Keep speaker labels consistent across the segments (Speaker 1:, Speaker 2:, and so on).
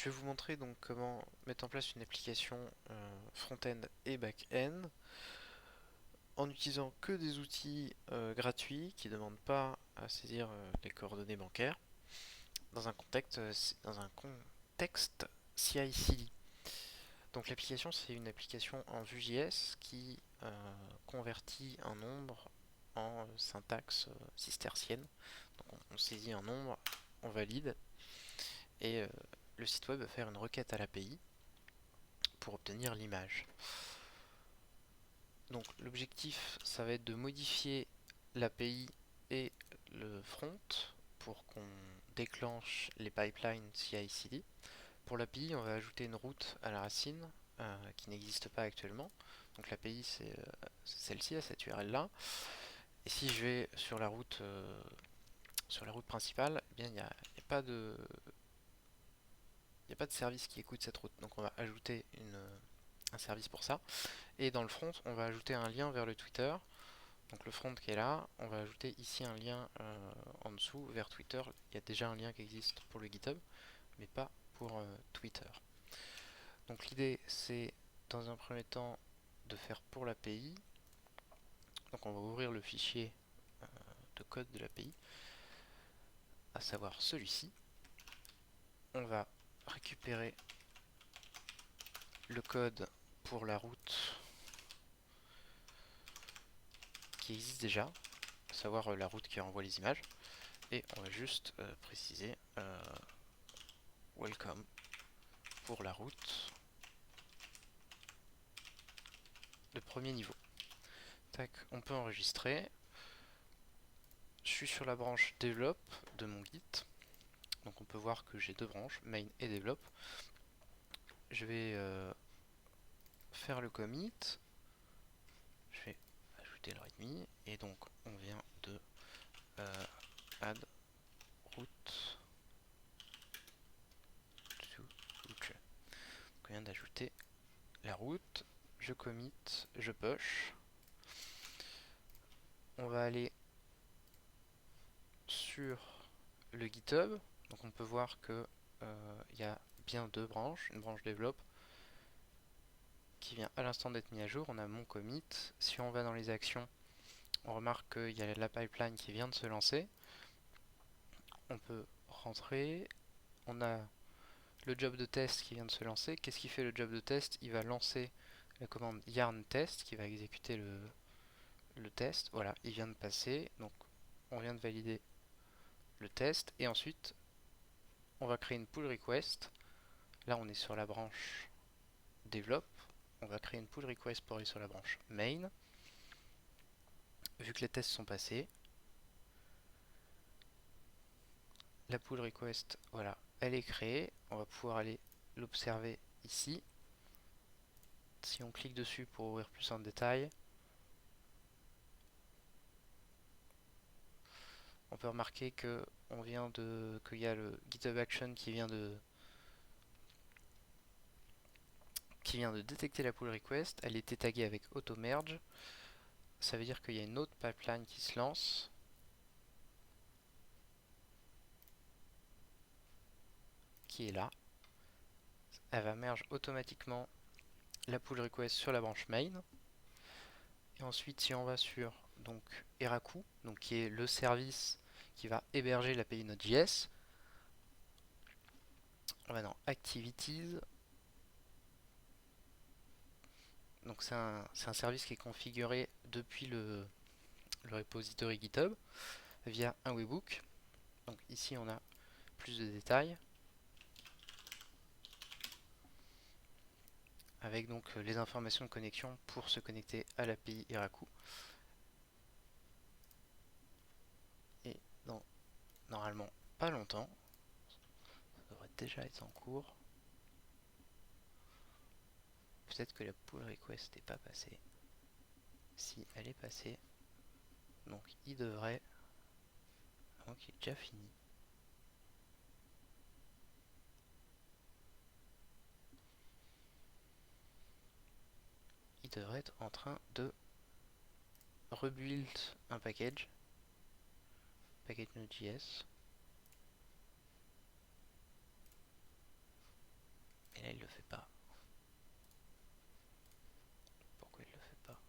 Speaker 1: Je vais vous montrer donc comment mettre en place une application front-end et back-end en utilisant que des outils gratuits qui ne demandent pas à saisir les coordonnées bancaires dans un contexte CI/CD. Donc l'application, c'est une application en Vue.js qui convertit un nombre en syntaxe cistercienne. Donc on saisit un nombre, on valide et le site web va faire une requête à l'API pour obtenir l'image. Donc l'objectif, ça va être de modifier l'API et le front pour qu'on déclenche les pipelines CI/CD. Pour l'API, on va ajouter une route à la racine qui n'existe pas actuellement. Donc l'API, c'est celle-ci, à cette URL-là. Et si je vais sur la route principale, eh bien il n'y a pas de service qui écoute cette route. Donc on va ajouter un service pour ça. Et dans le front, on va ajouter un lien vers le Twitter. Donc le front qui est là, on va ajouter ici un lien en dessous vers Twitter. Il y a déjà un lien qui existe pour le GitHub, mais pas pour Twitter. Donc l'idée, c'est dans un premier temps de faire pour l'API. Donc on va ouvrir le fichier de code de l'API, à savoir celui-ci. On va récupérer le code pour la route qui existe déjà, à savoir la route qui renvoie les images. Et on va juste préciser welcome pour la route de premier niveau. Tac, on peut enregistrer. Je suis sur la branche develop de mon Git. Donc on peut voir que j'ai deux branches, main et develop. Je vais faire le commit. Je vais ajouter le readme. Et donc on vient de add route to route. On vient d'ajouter la route. Je commit, je push. On va aller sur le GitHub. Donc on peut voir que il y a bien deux branches, une branche develop qui vient à l'instant d'être mise à jour. On a mon commit. Si on va dans les actions, on remarque qu'il y a la pipeline qui vient de se lancer. On peut rentrer. On a le job de test qui vient de se lancer. Qu'est-ce qui fait le job de test? Il va lancer la commande yarn test qui va exécuter le test. Voilà, il vient de passer. Donc on vient de valider le test. Et ensuite, on va créer une pull request. Là, on est sur la branche develop. On va créer une pull request pour aller sur la branche main. Vu que les tests sont passés, la pull request, voilà, elle est créée. On va pouvoir aller l'observer ici. Si on clique dessus pour ouvrir plus en détail, on peut remarquer que qu'il y a le GitHub Action qui vient de détecter la pull request. Elle était taguée avec auto merge. Ça veut dire qu'il y a une autre pipeline qui se lance, qui est là. Elle va merge automatiquement la pull request sur la branche main. Et ensuite, si on va sur donc Heroku, donc qui est le service qui va héberger l'API Node.js, on va dans Activities. Donc c'est un service qui est configuré depuis le repository GitHub via un webhook. Donc ici on a plus de détails avec donc les informations de connexion pour se connecter à l'API Heroku. Et dans normalement pas longtemps, ça devrait déjà être en cours. Peut-être que la pull request n'est pas passée. Si elle est passée, donc il devrait, donc il est déjà fini. Il devrait être en train de rebuild un package Node.js. le fait pas? Pourquoi il le fait pas?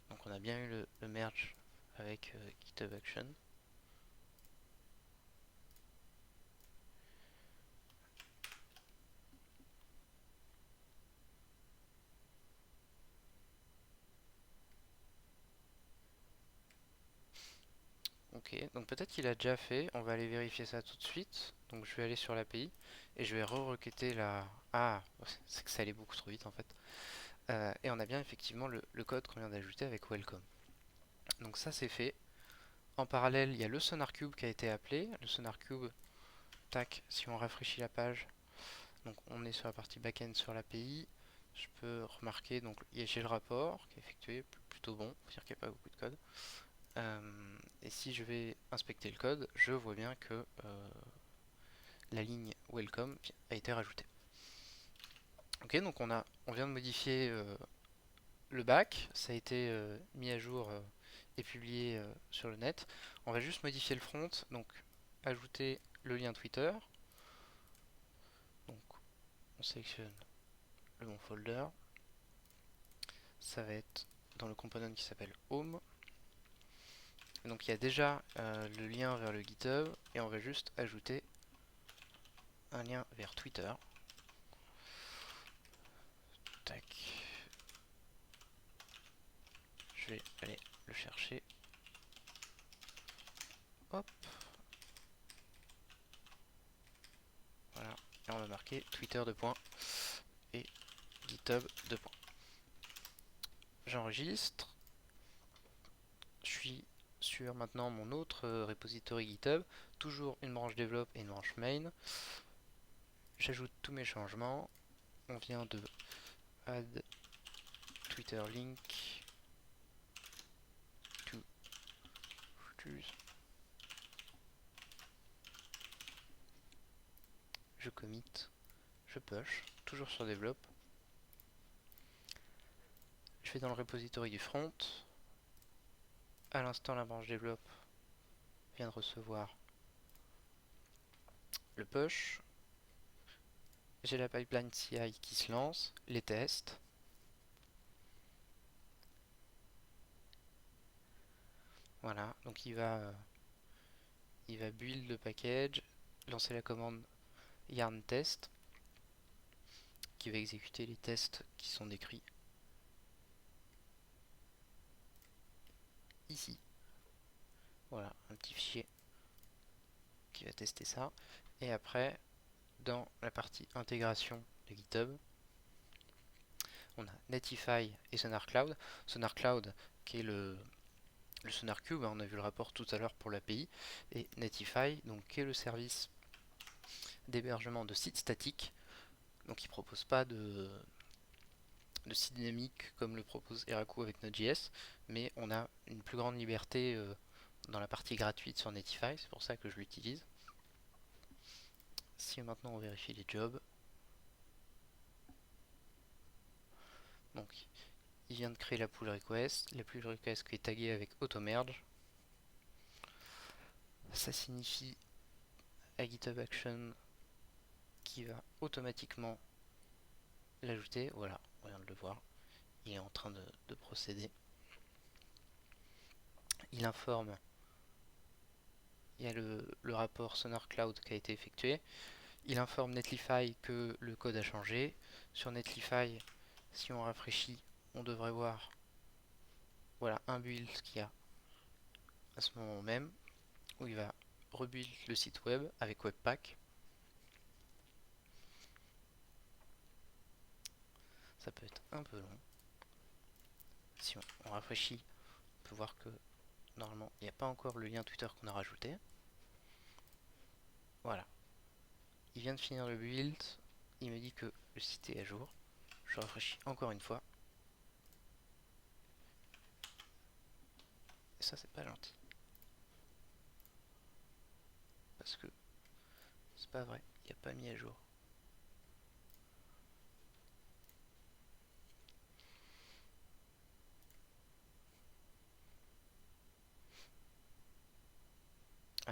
Speaker 1: Donc on a bien eu le merge avec GitHub Action. Ok, donc peut-être qu'il a déjà fait, on va aller vérifier ça tout de suite. Donc je vais aller sur l'API et je vais re-requêter la... Ah, c'est que ça allait beaucoup trop vite en fait. Et on a bien effectivement le code qu'on vient d'ajouter avec welcome. Donc ça c'est fait. En parallèle, il y a le SonarCube qui a été appelé. Le SonarCube, tac, si on rafraîchit la page, donc on est sur la partie backend sur l'API. Je peux remarquer, donc j'ai le rapport qui est effectué, plutôt bon, faut dire qu'il n'y a pas beaucoup de code. Et si je vais inspecter le code, je vois bien que la ligne welcome a été rajoutée. Ok, donc on vient de modifier le back, ça a été mis à jour et publié sur le net. On va juste modifier le front, donc ajouter le lien Twitter. Donc on sélectionne le bon folder. Ça va être dans le component qui s'appelle home. Et donc il y a déjà le lien vers le GitHub et on va juste ajouter un lien vers Twitter. Tac. Je vais aller le chercher. Hop. Voilà. Et on va marquer Twitter 2 points et GitHub 2 points. J'enregistre. Je suis sur maintenant mon autre repository GitHub. Toujours une branche develop et une branche main. J'ajoute tous mes changements. On vient de add Twitter link to choose. Je commit, je push, toujours sur develop. Je vais dans le repository du front. À l'instant, la branche develop vient de recevoir le push. J'ai la pipeline CI qui se lance, les tests. Voilà, donc il va build le package, lancer la commande yarn test qui va exécuter les tests qui sont décrits ici. Voilà, un petit fichier qui va tester ça. Et après, dans la partie intégration de GitHub, on a Netlify et SonarCloud. SonarCloud qui est le SonarCube, hein, on a vu le rapport tout à l'heure pour l'API, et Netlify, donc qui est le service d'hébergement de sites statiques. Donc il ne propose pas de site dynamique comme le propose Heroku avec Node.js, mais on a une plus grande liberté dans la partie gratuite sur Netlify, c'est pour ça que je l'utilise. Si maintenant on vérifie les jobs, donc il vient de créer la pull request qui est taguée avec automerge. Ça signifie à GitHub Action qui va automatiquement l'ajouter. Voilà, on vient de le voir. Il est en train de procéder. Il informe. Il y a le rapport SonarCloud qui a été effectué. Il informe Netlify que le code a changé. Sur Netlify, si on rafraîchit, on devrait voir voilà, un build qu'il y a à ce moment même, où il va rebuild le site web avec Webpack. Ça peut être un peu long. Si on rafraîchit, on peut voir que normalement il n'y a pas encore le lien Twitter qu'on a rajouté. Voilà. Il vient de finir le build. Il me dit que le site est à jour. Je rafraîchis encore une fois. Et ça c'est pas gentil. Parce que c'est pas vrai. Il n'y a pas mis à jour.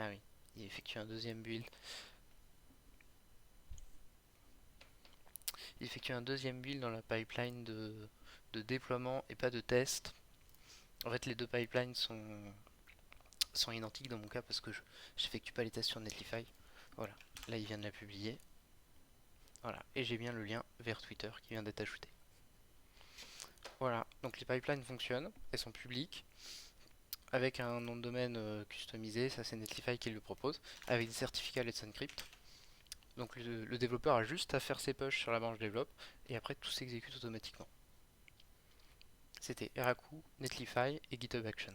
Speaker 1: Ah oui, il effectue un deuxième build. Il effectue un deuxième build dans la pipeline de déploiement et pas de test. En fait, les deux pipelines sont identiques dans mon cas parce que je n'effectue pas les tests sur Netlify. Voilà, là il vient de la publier. Voilà, et j'ai bien le lien vers Twitter qui vient d'être ajouté. Voilà, donc les pipelines fonctionnent, elles sont publiques, avec un nom de domaine customisé, ça c'est Netlify qui le propose, avec des certificats Let's Encrypt. Donc le développeur a juste à faire ses push sur la branche develop, et après tout s'exécute automatiquement. C'était Heroku, Netlify et GitHub Action.